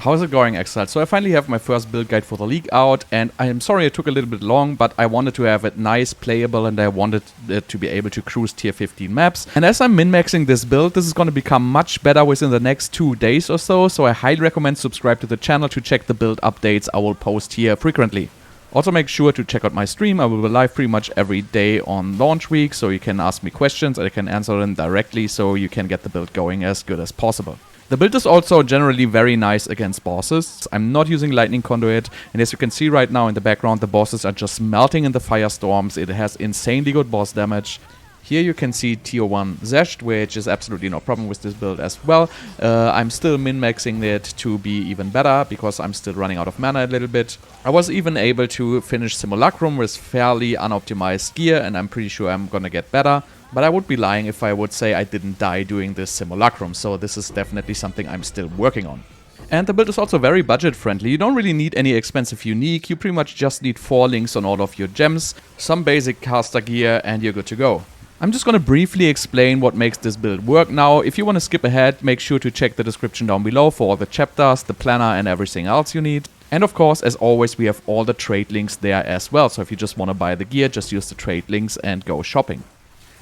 How's it going, Exile? So I finally have my first build guide for the league out, and I am sorry it took a little bit long, but I wanted to have it nice, playable, and I wanted it to be able to cruise tier 15 maps. And as I'm min-maxing this build, this is going to become much better within the next 2 days or so I highly recommend subscribe to the channel to check the build updates I will post here frequently. Also make sure to check out my stream. I will be live pretty much every day on launch week, so you can ask me questions and I can answer them directly so you can get the build going as good as possible. The build is also generally very nice against bosses. I'm not using Lightning Conduit, and as you can see right now in the background, the bosses are just melting in the Firestorms. It has insanely good boss damage. Here you can see tier 1 Zesht, which is absolutely no problem with this build as well. I'm still min-maxing it to be even better, because I'm still running out of mana a little bit. I was even able to finish Simulacrum with fairly unoptimized gear, and I'm pretty sure I'm gonna get better. But I would be lying if I would say I didn't die doing this Simulacrum, so this is definitely something I'm still working on. And the build is also very budget friendly. You don't really need any expensive unique, you pretty much just need 4 links on all of your gems, some basic caster gear, and you're good to go. I'm just gonna briefly explain what makes this build work now. If you wanna skip ahead, make sure to check the description down below for all the chapters, the planner, and everything else you need. And of course, as always, we have all the trade links there as well, so if you just wanna buy the gear, just use the trade links and go shopping.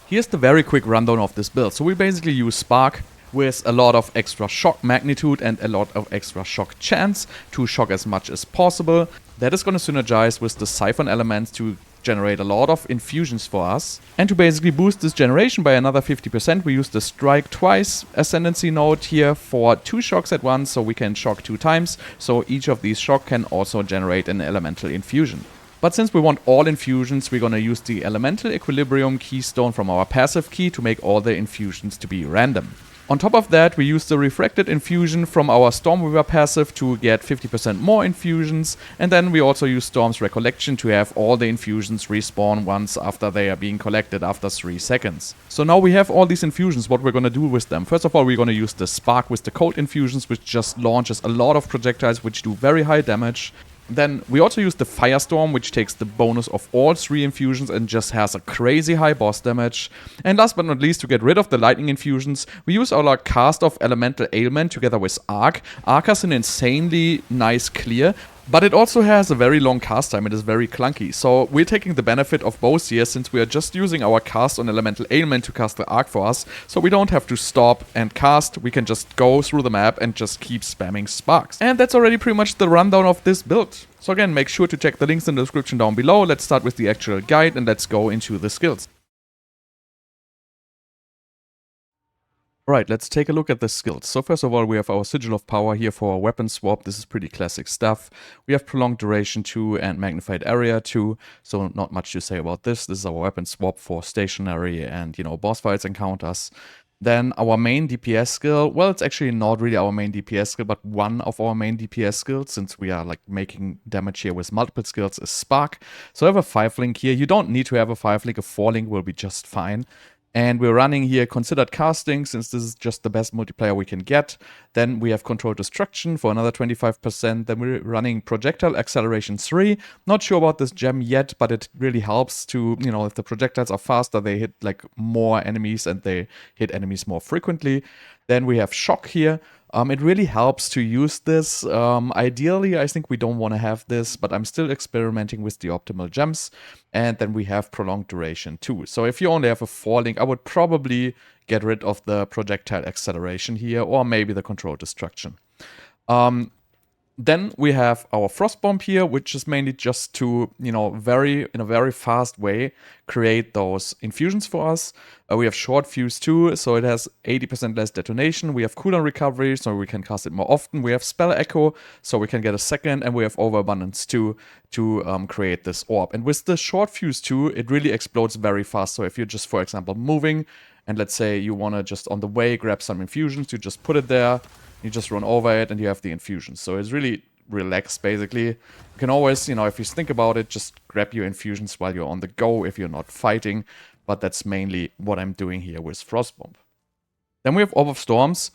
Here's the very quick rundown of this build. So we basically use Spark with a lot of extra shock magnitude and a lot of extra shock chance to shock as much as possible. That is going to synergize with the Siphon elements to generate a lot of infusions for us. And to basically boost this generation by another 50%, we use the Strike Twice Ascendancy node here for 2 shocks at once, so we can shock 2 times. So each of these shock can also generate an elemental infusion. But since we want all infusions, we're gonna use the Elemental Equilibrium keystone from our passive key to make all the infusions to be random. On top of that, we use the Refracted Infusion from our Stormweaver passive to get 50% more infusions, and then we also use Storm's Recollection to have all the infusions respawn once after they are being collected after 3 seconds. So now we have all these infusions, what we're gonna do with them. First of all, we're gonna use the Spark with the Cold Infusions, which just launches a lot of projectiles which do very high damage. Then we also use the Firestorm, which takes the bonus of all 3 infusions and just has a crazy high boss damage. And last but not least, to get rid of the lightning infusions, we use our cast of Elemental Ailment together with Arc. Arc has an insanely nice clear, but it also has a very long cast time. It is very clunky. So we're taking the benefit of both here, since we are just using our cast on Elemental Ailment to cast the Arc for us. So we don't have to stop and cast. We can just go through the map and just keep spamming sparks. And that's already pretty much the rundown of this build. So again, make sure to check the links in the description down below. Let's start with the actual guide and let's go into the skills. Alright, let's take a look at the skills. So first of all, we have our Sigil of Power here for our weapon swap. This is pretty classic stuff. We have Prolonged Duration 2 and Magnified Area 2, so not much to say about this. This is our weapon swap for stationary and, boss fights encounters. Then our main DPS skill, well, it's actually not really our main DPS skill, but one of our main DPS skills, since we are making damage here with multiple skills, is Spark. So I have a 5-link here. You don't need to have a 5-link, a 4-link will be just fine. And we're running here Considered Casting, since this is just the best multiplayer we can get. Then we have Controlled Destruction for another 25%. Then we're running Projectile Acceleration 3. Not sure about this gem yet, but it really helps to, if the projectiles are faster, they hit more enemies and they hit enemies more frequently. Then we have Shock here. It really helps to use this. Ideally, I think we don't want to have this, but I'm still experimenting with the optimal gems. And then we have Prolonged Duration too. So if you only have a 4-link, I would probably get rid of the Projectile Acceleration here, or maybe the Controlled Destruction. Then we have our Frost Bomb here, which is mainly just to, in a very fast way, create those infusions for us. We have Short Fuse too, so it has 80% less detonation. We have Cooldown Recovery, so we can cast it more often. We have Spell Echo, so we can get a second, and we have Overabundance too, to create this orb. And with the Short Fuse too, it really explodes very fast. So if you're just, for example, moving, and let's say you want to just on the way grab some infusions, you just put it there. You just run over it and you have the infusions. So it's really relaxed, basically. You can always, if you think about it, just grab your infusions while you're on the go if you're not fighting. But that's mainly what I'm doing here with Frostbomb. Then we have Orb of Storms.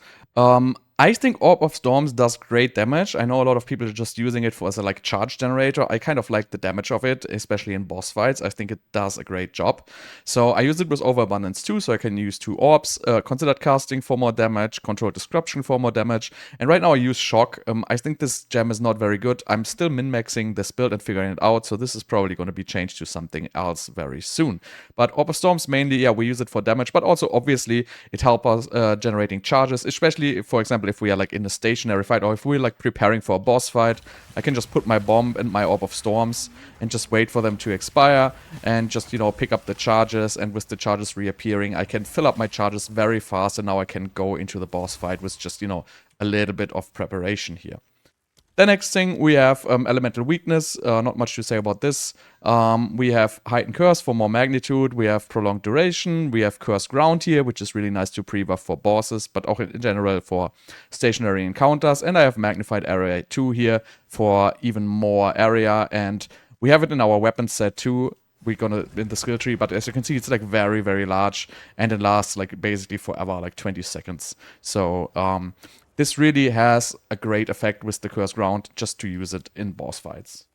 I think Orb of Storms does great damage. I know a lot of people are just using it for as a like charge generator. I kind of like the damage of it, especially in boss fights. I think it does a great job. So I use it with Overabundance too, so I can use 2 orbs, Considered Casting for more damage, Controlled Disruption for more damage, and right now I use Shock. I think this gem is not very good. I'm still min-maxing this build and figuring it out, so this is probably going to be changed to something else very soon. But Orb of Storms mainly, yeah, we use it for damage, but also obviously it helps us generating charges, especially, for example, if we are like in a stationary fight or if we're like preparing for a boss fight. I can just put my bomb and my Orb of Storms and just wait for them to expire and just, you know, pick up the charges, and with the charges reappearing, I can fill up my charges very fast, and now I can go into the boss fight with just, you know, a little bit of preparation here. The next thing, we have Elemental Weakness. Not much to say about this. We have Heightened Curse for more magnitude. We have Prolonged Duration. We have Cursed Ground here, which is really nice to pre-buff for bosses, but also in general for stationary encounters. And I have Magnified Area 2 here for even more area. And we have it in our weapon set too. We're gonna in the skill tree, but as you can see, it's like very, very large, and it lasts like basically forever, like 20 seconds. So this really has a great effect with the Cursed Ground, just to use it in boss fights.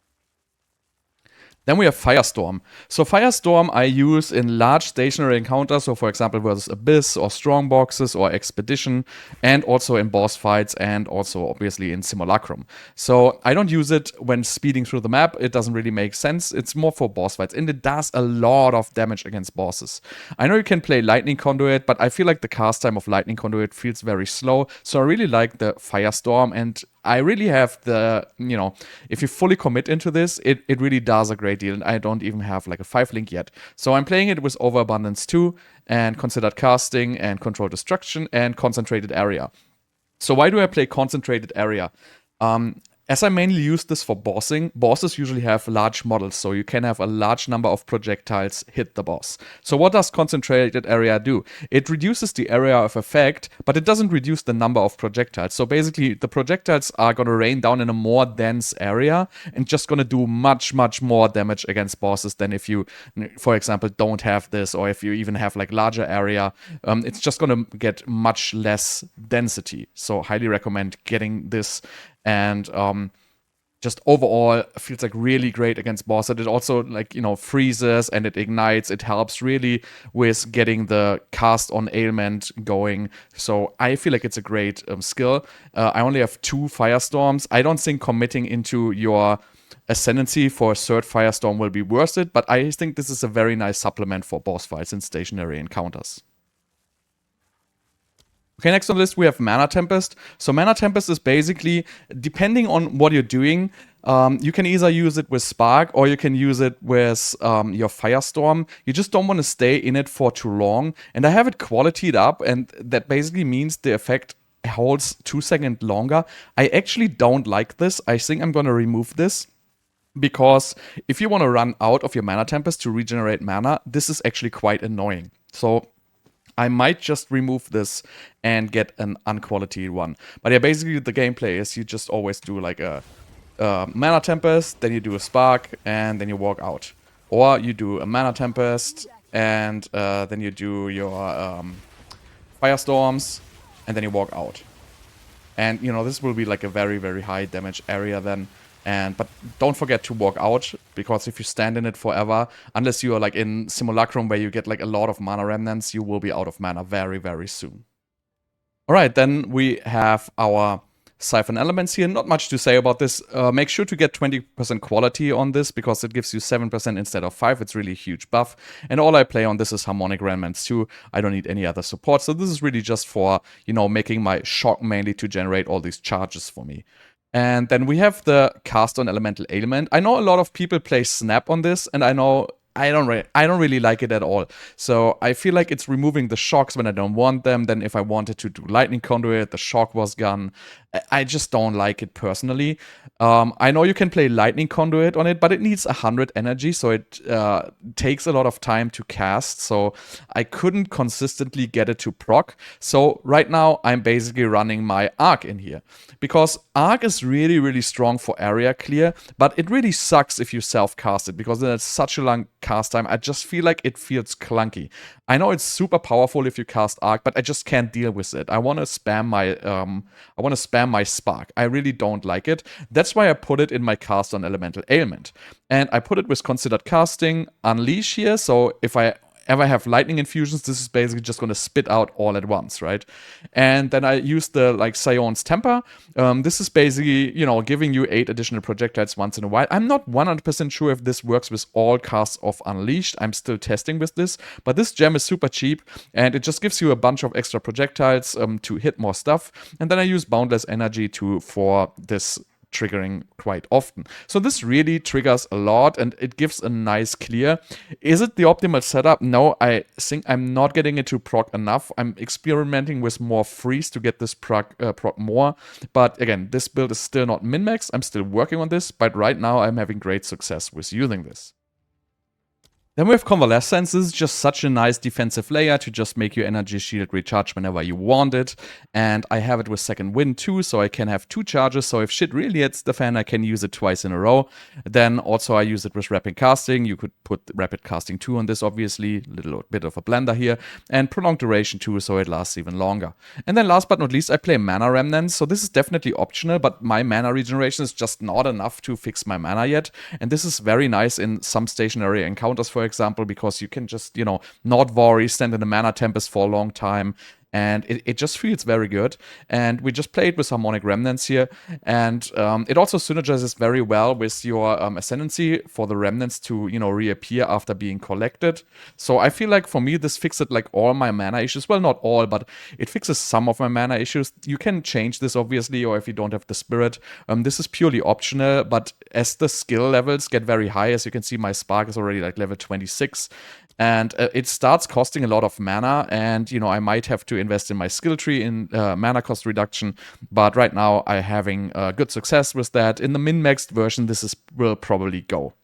Then we have Firestorm. So Firestorm I use in large stationary encounters, so for example versus Abyss or Strong Boxes or Expedition, and also in boss fights, and also obviously in Simulacrum. So I don't use it when speeding through the map, it doesn't really make sense. It's more for boss fights, and it does a lot of damage against bosses. I know you can play Lightning Conduit, but I feel like the cast time of Lightning Conduit feels very slow, so I really like the Firestorm, and I really have the, you know, if you fully commit into this, it really does a great deal, and I don't even have like a 5 link yet. So I'm playing it with Overabundance 2, and Considered Casting, and Controlled Destruction, and Concentrated Area. So why do I play Concentrated Area? As I mainly use this for bossing, bosses usually have large models, so you can have a large number of projectiles hit the boss. So what does Concentrated Area do? It reduces the area of effect, but it doesn't reduce the number of projectiles. So basically, the projectiles are going to rain down in a more dense area and just going to do much, much more damage against bosses than if you, for example, don't have this, or if you even have like larger area. It's just going to get much less density. So highly recommend getting this. And just overall feels like really great against bosses. It also, like, you know, freezes and it ignites. It helps really with getting the cast on ailment going. So I feel like it's a great skill. I only have 2 Firestorms. I don't think committing into your Ascendancy for a 3rd Firestorm will be worth it, but I think this is a very nice supplement for boss fights and stationary encounters. Okay, next on the list we have Mana Tempest. So Mana Tempest is basically, depending on what you're doing, you can either use it with Spark or you can use it with your Firestorm. You just don't want to stay in it for too long. And I have it qualitied up, and that basically means the effect holds 2 seconds longer. I actually don't like this. I think I'm going to remove this, because if you want to run out of your Mana Tempest to regenerate mana, this is actually quite annoying. So I might just remove this and get an unquality one. But yeah, basically the gameplay is you just always do like a Mana Tempest, then you do a Spark, and then you walk out. Or you do a Mana Tempest, and then you do your Firestorms, and then you walk out. And, you know, this will be like a very, very high damage area then. But don't forget to walk out, because if you stand in it forever, unless you are like in Simulacrum where you get like a lot of mana remnants, you will be out of mana very, very soon. Alright, then we have our Siphon Elements here. Not much to say about this. Make sure to get 20% quality on this, because it gives you 7% instead of 5. It's really a huge buff. And all I play on this is Harmonic Remnants too. I don't need any other support. So this is really just for, you know, making my Shock mainly to generate all these charges for me. And then we have the Cast on Elemental Ailment. I know a lot of people play Snap on this, and I know I don't really like it at all. So I feel like it's removing the shocks when I don't want them. Then if I wanted to do Lightning Conduit, the shock was gone. I just don't like it personally. I know you can play Lightning Conduit on it, but it needs 100 energy, so it takes a lot of time to cast. So I couldn't consistently get it to proc. So right now I'm basically running my Arc in here, because Arc is really, really strong for area clear, but it really sucks if you self-cast it, because then it's such a long cast time. I just feel like it feels clunky. I know it's super powerful if you cast Arc, but I just can't deal with it. I want to spam my Spark. I really don't like it. That's why I put it in my cast on Elemental Ailment. And I put it with considered casting, Unleash here, so if I ever have lightning infusions, this is basically just going to spit out all at once, right? And then I use the like Sion's Temper. This is basically, giving you 8 additional projectiles once in a while. I'm not 100% sure if this works with all casts of Unleashed. I'm still testing with this, but this gem is super cheap and it just gives you a bunch of extra projectiles to hit more stuff. And then I use Boundless Energy for this triggering quite often. So this really triggers a lot and it gives a nice clear. Is it the optimal setup? No, I think I'm not getting it to proc enough. I'm experimenting with more freeze to get this proc more. But again, this build is still not min-max. I'm still working on this, but right now I'm having great success with using this. Then we have Convalescence. This is just such a nice defensive layer to just make your energy shield recharge whenever you want it. And I have it with Second Wind too, so I can have 2 charges. So if shit really hits the fan, I can use it twice in a row. Then also I use it with Rapid Casting. You could put Rapid Casting 2 on this, obviously. A little bit of a blender here. And Prolonged Duration 2, so it lasts even longer. And then last but not least, I play Mana Remnants. So this is definitely optional, but my mana regeneration is just not enough to fix my mana yet. And this is very nice in some stationary encounters, for example, because you can just, not worry, stand in a Mana Tempest for a long time, and it just feels very good. And we just played with Harmonic Remnants here, and it also synergizes very well with your Ascendancy for the Remnants to, reappear after being collected. So I feel like for me, this fixes like all my mana issues. Well, not all, but it fixes some of my mana issues. You can change this, obviously, or if you don't have the Spirit. This is purely optional, but as the skill levels get very high, as you can see, my Spark is already like level 26. And it starts costing a lot of mana, and I might have to invest in my skill tree in mana cost reduction, but right now I'm having good success with that. In the min-maxed version, will probably go.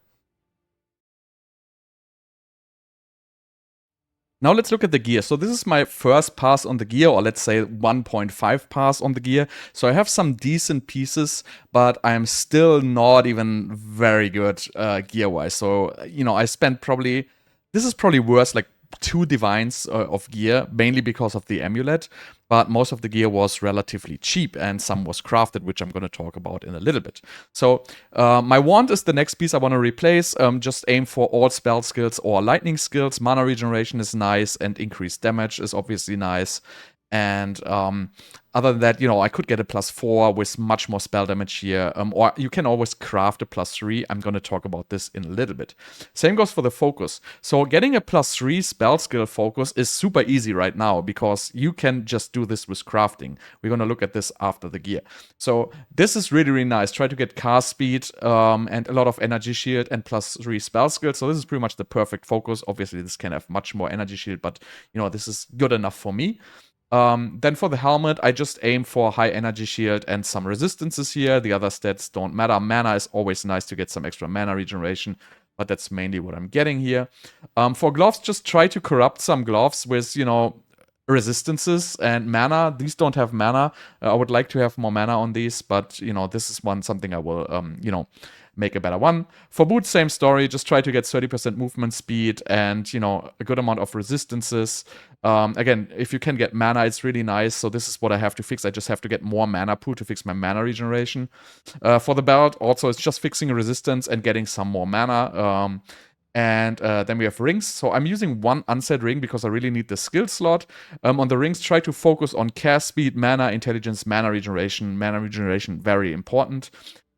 Now let's look at the gear. So this is my first pass on the gear, or let's say 1.5 pass on the gear. So I have some decent pieces, but I'm still not even very good gear-wise. So, I spent this is probably worth like 2 divines of gear, mainly because of the amulet, but most of the gear was relatively cheap and some was crafted, which I'm going to talk about in a little bit. So my wand is the next piece I want to replace. Just aim for all spell skills or lightning skills. Mana regeneration is nice, and increased damage is obviously nice. And other than that, I could get a +4 with much more spell damage here. Or you can always craft a +3. I'm going to talk about this in a little bit. Same goes for the focus. So getting a +3 spell skill focus is super easy right now, because you can just do this with crafting. We're going to look at this after the gear. So this is really, really nice. Try to get cast speed and a lot of energy shield and +3 spell skills. So this is pretty much the perfect focus. Obviously, this can have much more energy shield, but this is good enough for me. Then for the helmet, I just aim for high energy shield and some resistances here. The other stats don't matter. Mana is always nice to get some extra mana regeneration, but that's mainly what I'm getting here. For gloves, just try to corrupt some gloves with, resistances and mana. These don't have mana. I would like to have more mana on these, but, this is something I will, make a better one. For boots, same story. Just try to get 30% movement speed and, a good amount of resistances. Again, if you can get mana, it's really nice. So this is what I have to fix. I just have to get more mana pool to fix my mana regeneration. For the belt, also, it's just fixing resistance and getting some more mana. And then we have rings. So I'm using 1 unset ring because I really need the skill slot. On the rings, try to focus on cast speed, mana, intelligence, mana regeneration. Mana regeneration, very important.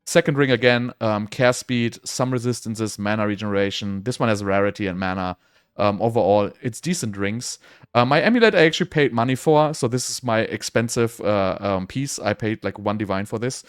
Second ring again, cast speed, some resistances, mana regeneration. This one has rarity and mana. Overall, it's decent rings. My amulet I actually paid money for, so this is my expensive piece. I paid like 1 divine for this.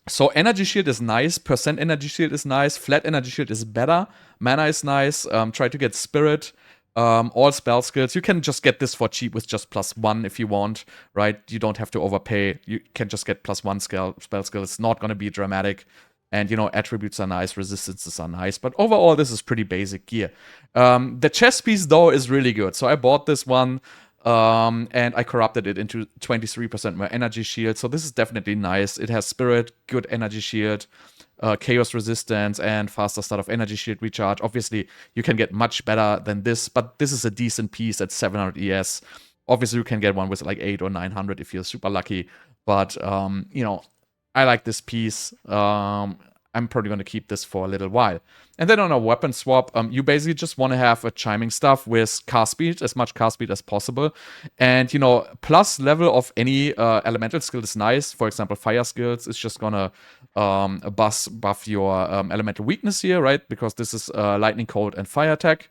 So energy shield is nice, percent energy shield is nice, flat energy shield is better, mana is nice. Try to get spirit. All spell skills, you can just get this for cheap with just +1 if you want, right? You don't have to overpay. You can just get +1 spell skill. It's not going to be dramatic. And, attributes are nice, resistances are nice. But overall, this is pretty basic gear. The chest piece, though, is really good. So I bought this one. And I corrupted it into 23% more energy shield. So this is definitely nice. It has spirit, good energy shield, chaos resistance, and faster start of energy shield recharge. Obviously, you can get much better than this, but this is a decent piece at 700 ES. Obviously, you can get one with like 800 or 900 if you're super lucky. But, you know, I like this piece. I'm probably going to keep this for a little while. And then on a weapon swap, you basically just want to have a chiming stuff with cast speed, as much cast speed as possible. And, you know, plus level of any elemental skill is nice. For example, fire skills is just going to buff your elemental weakness here, right? Because this is lightning, cold, and fire attack.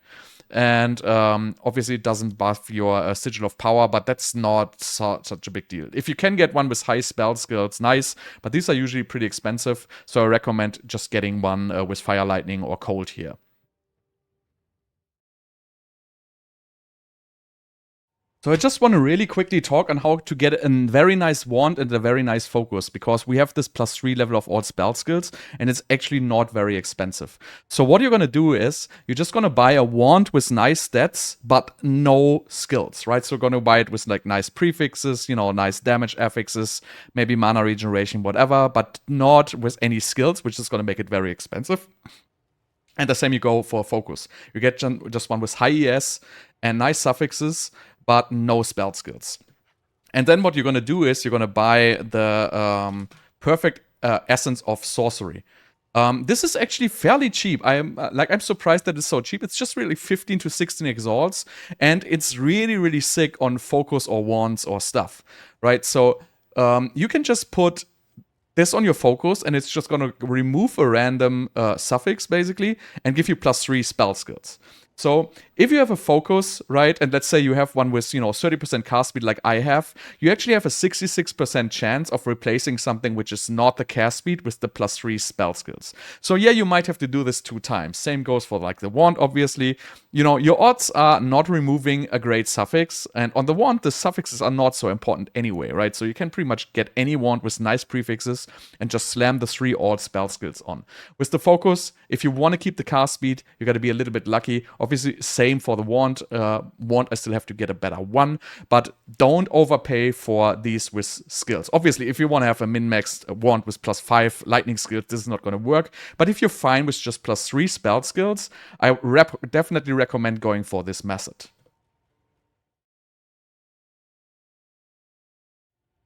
And obviously it doesn't buff your sigil of power, but that's not such a big deal. If you can get one with high spell skills, nice, but these are usually pretty expensive, so I recommend just getting one with fire, lightning, or cold here. So I just want to really quickly talk on how to get a very nice wand and a very nice focus, because we have this +3 level of all spell skills, and it's actually not very expensive. So what you're going to do is, you're just going to buy a wand with nice stats, but no skills, right? So you're going to buy it with like nice prefixes, you know, nice damage affixes, maybe mana regeneration, whatever, but not with any skills, which is going to make it very expensive. And the same you go for focus. You get just one with high ES and nice suffixes, but no spell skills. And then what you're going to do is you're going to buy the perfect essence of sorcery. This is actually fairly cheap. I'm surprised that it's so cheap. It's just really 15 to 16 exalts, and it's really, really sick on focus or wands or stuff, right? So you can just put this on your focus, and it's just going to remove a random suffix, basically, and give you +3 spell skills. So if you have a focus, right, and let's say you have one with, 30% cast speed like I have, you actually have a 66% chance of replacing something which is not the cast speed with the +3 spell skills. So yeah, you might have to do this 2 times. Same goes for like the wand, obviously. Your odds are not removing a great suffix, and on the wand, the suffixes are not so important anyway, right? So you can pretty much get any wand with nice prefixes and just slam the 3 all spell skills on. With the focus, if you want to keep the cast speed, you got to be a little bit lucky. Obviously, same for the wand. Wand, I still have to get a better one, but don't overpay for these with skills. Obviously, if you want to have a min-maxed wand with +5 lightning skills, this is not going to work. But if you're fine with just +3 spell skills, I definitely recommend going for this method.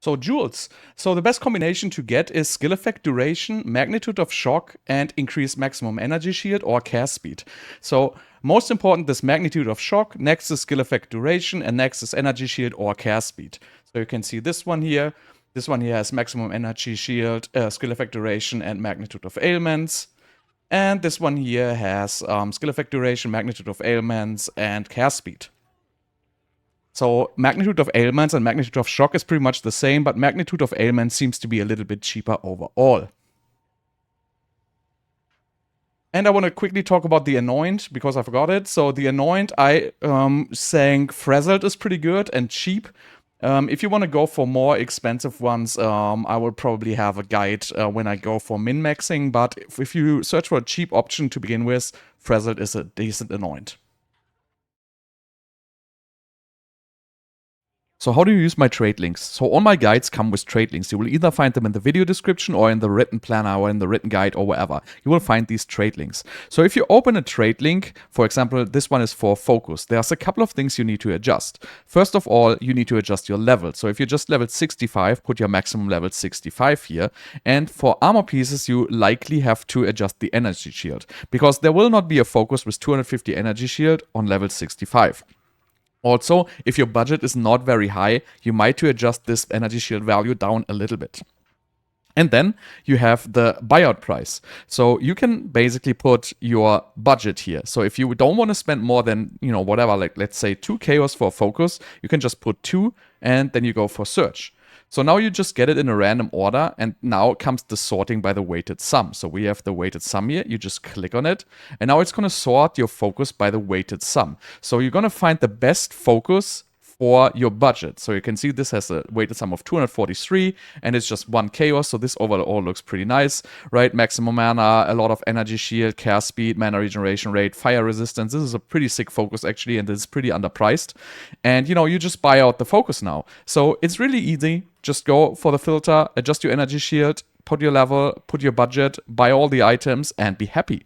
So jewels. So the best combination to get is skill effect duration, magnitude of shock, and increased maximum energy shield or cast speed. So most important, this magnitude of shock, next is skill effect duration, and next is energy shield or cast speed. So you can see this one here. This one here has maximum energy shield, skill effect duration, and magnitude of ailments. And this one here has skill effect duration, magnitude of ailments, and cast speed. So magnitude of ailments and magnitude of shock is pretty much the same, but magnitude of ailments seems to be a little bit cheaper overall. And I want to quickly talk about the Anoint, because I forgot it. So the Anoint, I saying Frazzled is pretty good and cheap. If you want to go for more expensive ones, I will probably have a guide when I go for min-maxing. But if you search for a cheap option to begin with, Frazzled is a decent Anoint. So how do you use my trade links? So all my guides come with trade links. You will either find them in the video description or in the written planner or in the written guide or wherever. You will find these trade links. So if you open a trade link, for example, this one is for focus. There's a couple of things you need to adjust. First of all, you need to adjust your level. So if you're just level 65, put your maximum level 65 here. And for armor pieces, you likely have to adjust the energy shield, because there will not be a focus with 250 energy shield on level 65. Also, if your budget is not very high, you might to adjust this energy shield value down a little bit. And then you have the buyout price. So you can basically put your budget here. So if you don't want to spend more than, whatever, like let's say 2 chaos for focus, you can just put 2 and then you go for search. So now you just get it in a random order, and now comes the sorting by the weighted sum. So we have the weighted sum here, you just click on it, and now it's going to sort your focus by the weighted sum. So you're going to find the best focus for your budget. So you can see this has a weighted sum of 243 and it's just 1 chaos. So this overall looks pretty nice, right? Maximum mana, a lot of energy shield, care speed, mana regeneration rate, fire resistance. This is a pretty sick focus actually, and this is pretty underpriced. And you know, you just buy out the focus now. So it's really easy. Just go for the filter, adjust your energy shield, put your level, put your budget, buy all the items and be happy.